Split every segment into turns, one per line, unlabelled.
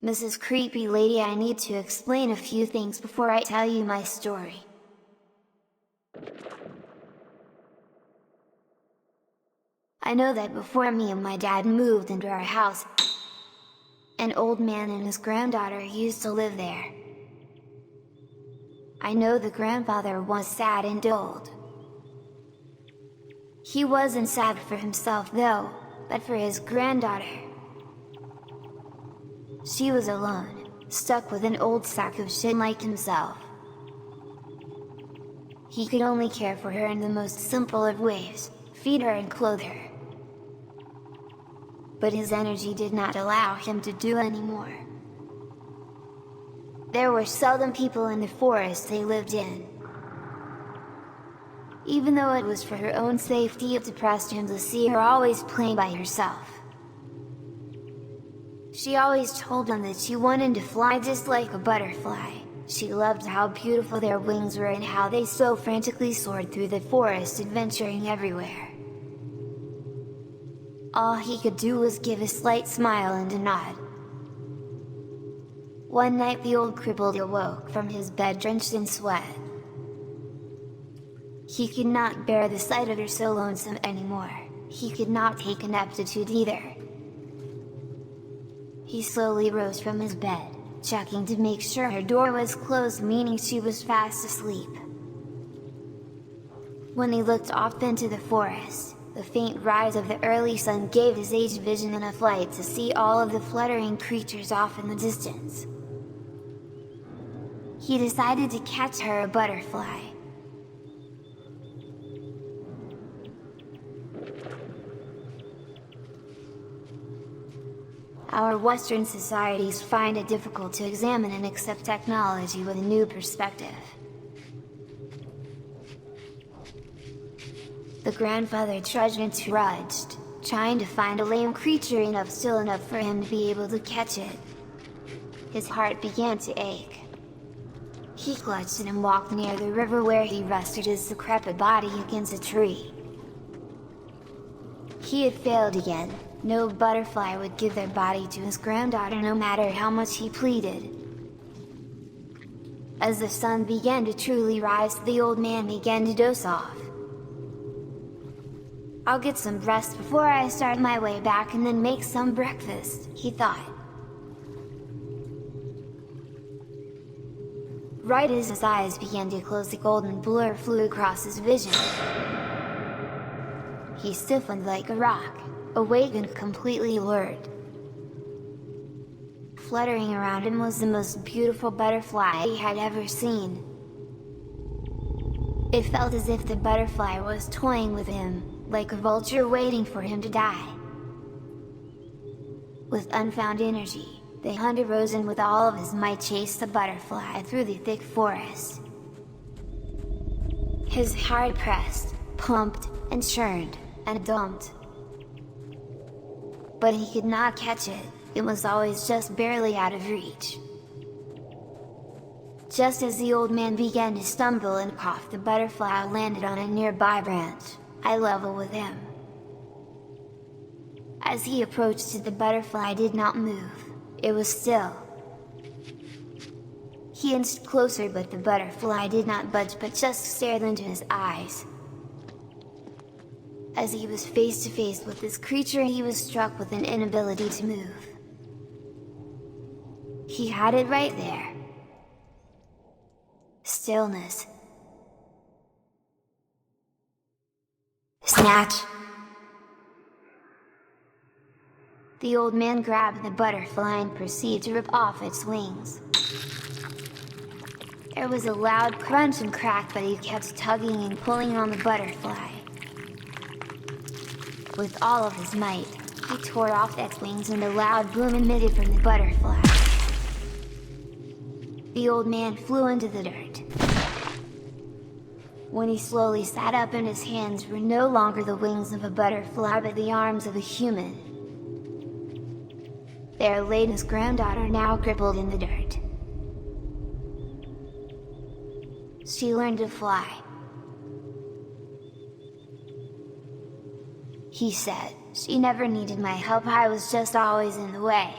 Mrs. Creepy Lady, I need to explain a few things before I tell you my story. I know that before me and my dad moved into our house, an old man and his granddaughter used to live there. I know the grandfather was sad and old. He wasn't sad for himself though, but for his granddaughter. She was alone, stuck with an old sack of shit like himself. He could only care for her in the most simple of ways, feed her and clothe her. But his energy did not allow him to do any more. There were seldom people in the forest they lived in. Even though it was for her own safety, it depressed him to see her always playing by herself. She always told him that she wanted to fly just like a butterfly. She loved how beautiful their wings were and how they so frantically soared through the forest, adventuring everywhere. All he could do was give a slight smile and a nod. One night the old cripple awoke from his bed drenched in sweat. He could not bear the sight of her so lonesome anymore. He could not take ineptitude either. He slowly rose from his bed, checking to make sure her door was closed, meaning she was fast asleep. When he looked off into the forest, the faint rise of the early sun gave his aged vision enough light to see all of the fluttering creatures off in the distance. He decided to catch her a butterfly. Our Western societies find it difficult to examine and accept technology with a new perspective. The grandfather trudged and trudged, trying to find a lame creature still enough for him to be able to catch it. His heart began to ache. He clutched it and walked near the river, where he rested his decrepit body against a tree. He had failed again. No butterfly would give their body to his granddaughter, no matter how much he pleaded. As the sun began to truly rise, the old man began to doze off. "I'll get some rest before I start my way back and then make some breakfast," he thought. Right as his eyes began to close, the golden blur flew across his vision. he stiffened like a rock, awake and completely alert. Fluttering around him was the most beautiful butterfly he had ever seen. It felt as if the butterfly was toying with him, like a vulture waiting for him to die. With unfound energy, the hunter rose and with all of his might chased the butterfly through the thick forest. His heart pressed, pumped, and churned, and dumped. But he could not catch it, it was always just barely out of reach. Just as the old man began to stumble and cough, the butterfly landed on a nearby branch, eye level with him. As he approached, the butterfly did not move, it was still. He inched closer, but the butterfly did not budge but just stared into his eyes. As he was face to face with this creature, he was struck with an inability to move. He had it right there. Stillness. Snatch! The old man grabbed the butterfly and proceeded to rip off its wings. There was a loud crunch and crack, but he kept tugging and pulling on the butterfly. With all of his might, he tore off its wings and a loud boom emitted from the butterfly. The old man flew into the dirt. When he slowly sat up, and his hands were no longer the wings of a butterfly but the arms of a human. There lay his granddaughter, now crippled in the dirt. She learned to fly. He said, she never needed my help, I was just always in the way.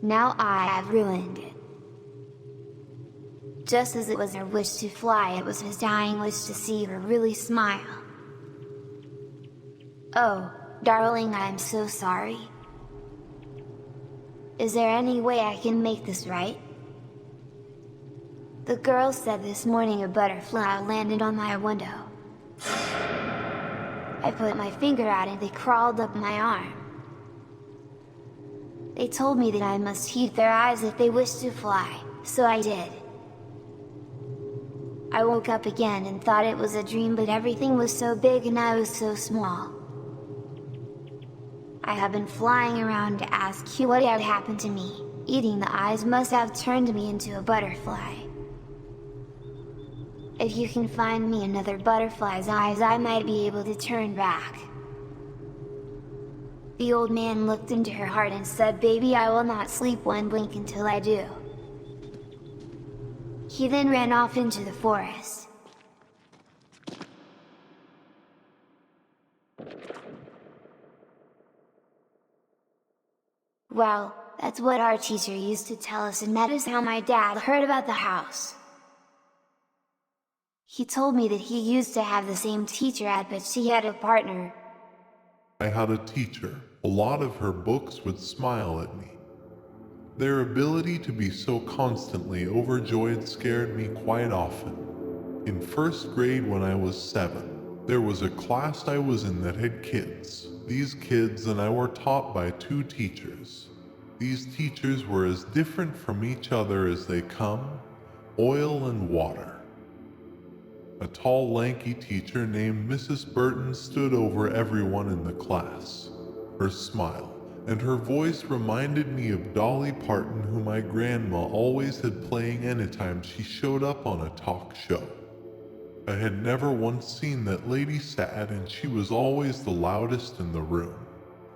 Now I have ruined it. Just as it was her wish to fly, it was his dying wish to see her really smile. Oh, darling, I am so sorry. Is there any way I can make this right? The girl said, this morning a butterfly landed on my window. I put my finger out and they crawled up my arm. They told me that I must heed their eyes if they wished to fly, so I did. I woke up again and thought it was a dream, but everything was so big and I was so small. I have been flying around to ask you what had happened to me. Eating the eyes must have turned me into a butterfly. If you can find me another butterfly's eyes, I might be able to turn back. The old man looked into her heart and said, baby, I will not sleep one blink until I do. He then ran off into the forest. Well, that's what our teacher used to tell us, and that is how my dad heard about the house. He told me that he used to have the same teacher but she had a partner.
I had a teacher. A lot of her books would smile at me. Their ability to be so constantly overjoyed scared me quite often. In first grade, when I was 7, there was a class I was in that had kids. These kids and I were taught by 2 teachers. These teachers were as different from each other as they come, oil and water. A tall, lanky teacher named Mrs. Burton stood over everyone in the class. Her smile and her voice reminded me of Dolly Parton, who my grandma always had playing anytime she showed up on a talk show. I had never once seen that lady sad, and she was always the loudest in the room.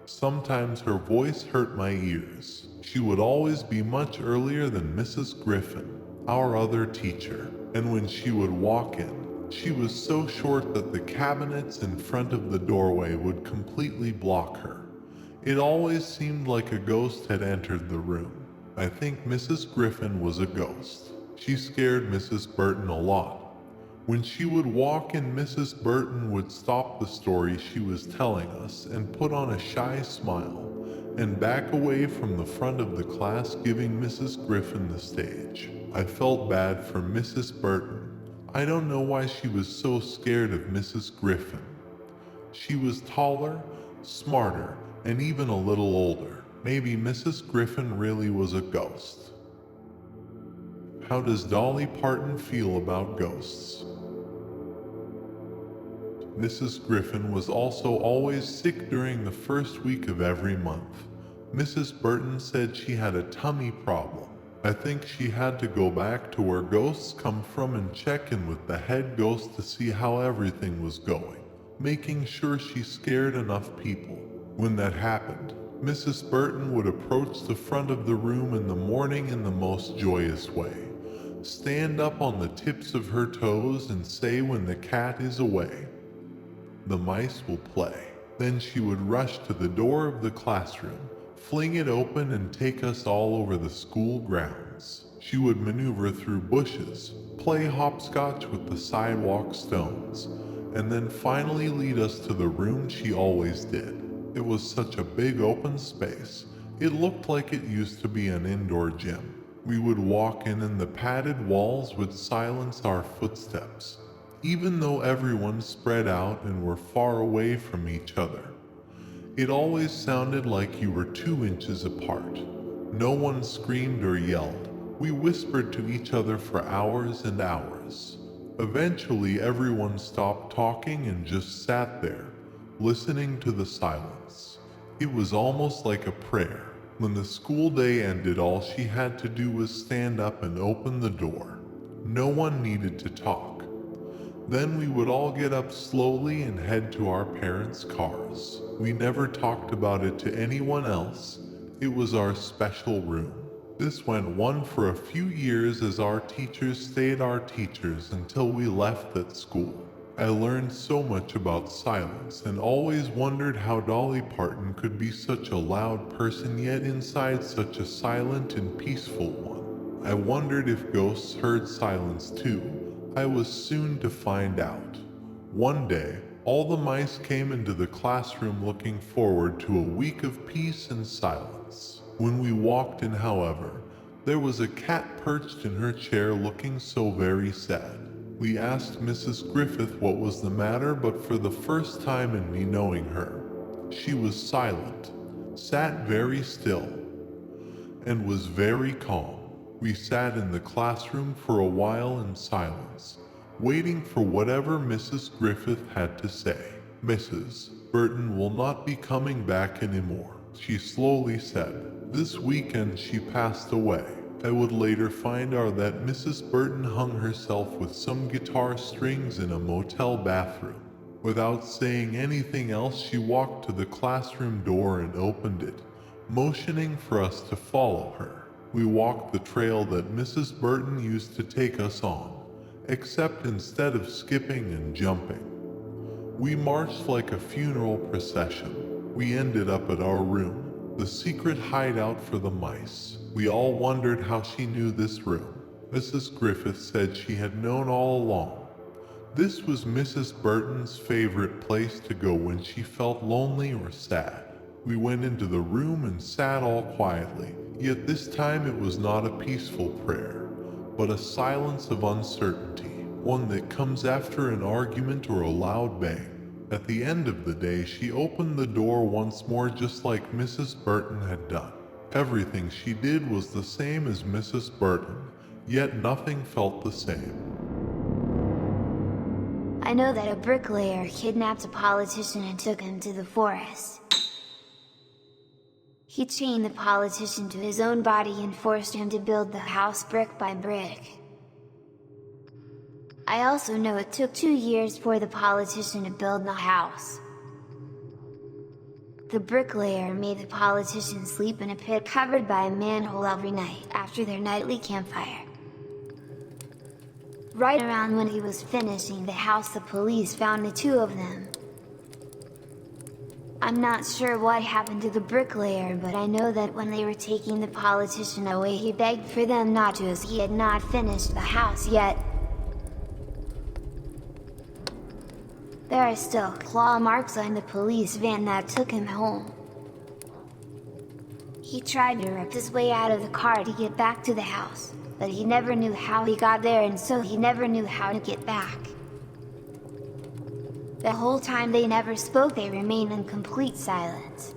Sometimes her voice hurt my ears. She would always be much earlier than Mrs. Griffin, our other teacher, and when she would walk in, she was so short that the cabinets in front of the doorway would completely block her. It always seemed like a ghost had entered the room. I think Mrs. Griffin was a ghost. She scared Mrs. Burton a lot. When she would walk in, Mrs. Burton would stop the story she was telling us and put on a shy smile and back away from the front of the class, giving Mrs. Griffin the stage. I felt bad for Mrs. Burton. I don't know why she was so scared of Mrs. Griffin. She was taller, smarter, and even a little older. Maybe Mrs. Griffin really was a ghost. How does Dolly Parton feel about ghosts? Mrs. Griffin was also always sick during the first week of every month. Mrs. Burton said she had a tummy problem. I think she had to go back to where ghosts come from and check in with the head ghost to see how everything was going, making sure she scared enough people. When that happened, Mrs. Burton would approach the front of the room in the morning in the most joyous way, stand up on the tips of her toes and say, "When the cat is away, the mice will play." Then she would rush to the door of the classroom, fling it open and take us all over the school grounds. She would maneuver through bushes, play hopscotch with the sidewalk stones, and then finally lead us to the room she always did. It was such a big open space. It looked like it used to be an indoor gym. We would walk in and the padded walls would silence our footsteps, even though everyone spread out and were far away from each other. It always sounded like you were 2 inches apart. No one screamed or yelled. We whispered to each other for hours and hours. Eventually, everyone stopped talking and just sat there, listening to the silence. It was almost like a prayer. When the school day ended, all she had to do was stand up and open the door. No one needed to talk. Then we would all get up slowly and head to our parents' cars. We never talked about it to anyone else. It was our special room. This went on for a few years as our teachers stayed our teachers until we left that school. I learned so much about silence and always wondered how Dolly Parton could be such a loud person yet inside such a silent and peaceful one. I wondered if ghosts heard silence too. I was soon to find out. One day, all the mice came into the classroom looking forward to a week of peace and silence. When we walked in, however, there was a cat perched in her chair looking so very sad. We asked Mrs. Griffith what was the matter, but for the first time in me knowing her, she was silent, sat very still, and was very calm. We sat in the classroom for a while in silence, waiting for whatever Mrs. Griffith had to say. "Mrs. Burton will not be coming back anymore," she slowly said. "This weekend she passed away." I would later find out that Mrs. Burton hung herself with some guitar strings in a motel bathroom. Without saying anything else, she walked to the classroom door and opened it, motioning for us to follow her. We walked the trail that Mrs. Burton used to take us on, except instead of skipping and jumping, we marched like a funeral procession. We ended up at our room, the secret hideout for the mice. We all wondered how she knew this room. Mrs. Griffith said she had known all along. This was Mrs. Burton's favorite place to go when she felt lonely or sad. We went into the room and sat all quietly, yet this time it was not a peaceful prayer, but a silence of uncertainty, one that comes after an argument or a loud bang. At the end of the day, she opened the door once more just like Mrs. Burton had done. Everything she did was the same as Mrs. Burton, yet nothing felt the same.
I know that a bricklayer kidnapped a politician and took him to the forest. He chained the politician to his own body and forced him to build the house brick by brick. I also know it took 2 years for the politician to build the house. The bricklayer made the politician sleep in a pit covered by a manhole every night after their nightly campfire. Right around when he was finishing the house, the police found the 2 of them. I'm not sure what happened to the bricklayer, but I know that when they were taking the politician away, he begged for them not to, as he had not finished the house yet. There are still claw marks on the police van that took him home. He tried to rip his way out of the car to get back to the house, but he never knew how he got there, and so he never knew how to get back. The whole time they never spoke, they remained in complete silence.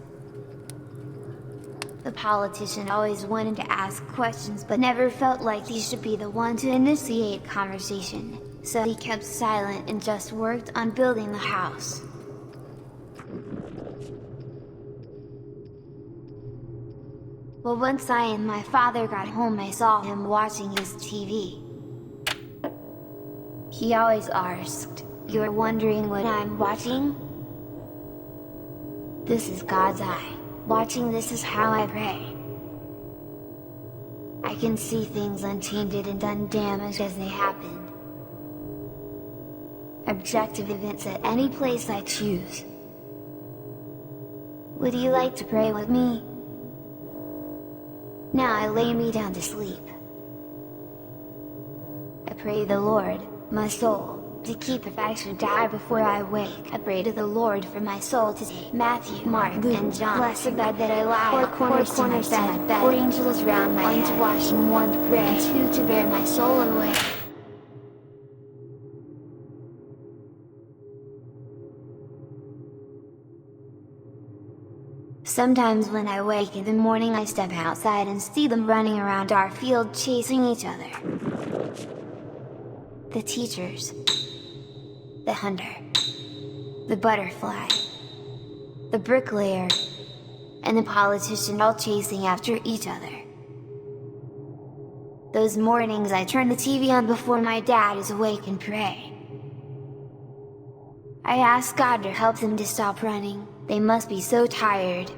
The politician always wanted to ask questions but never felt like he should be the one to initiate conversation, so he kept silent and just worked on building the house. Well, once I and my father got home, I saw him watching his TV. He always asked, "You're wondering what I'm watching? This is God's eye. Watching this is how I pray. I can see things untainted and undamaged as they happen. Objective events at any place I choose. Would you like to pray with me?" Now I lay me down to sleep. I pray the Lord, my soul, to keep if I should die before I wake. I pray to the Lord for my soul to take Matthew, Mark, Luke, and John. Bless the bed that I lie, four corners to my bed, four angels round my head, one to wash and one to pray, and two to bear my soul away. Sometimes when I wake in the morning, I step outside and see them running around our field chasing each other. The teachers, the hunter, the butterfly, the bricklayer, and the politician all chasing after each other. Those mornings I turn the TV on before my dad is awake and pray. I ask God to help them to stop running. They must be so tired.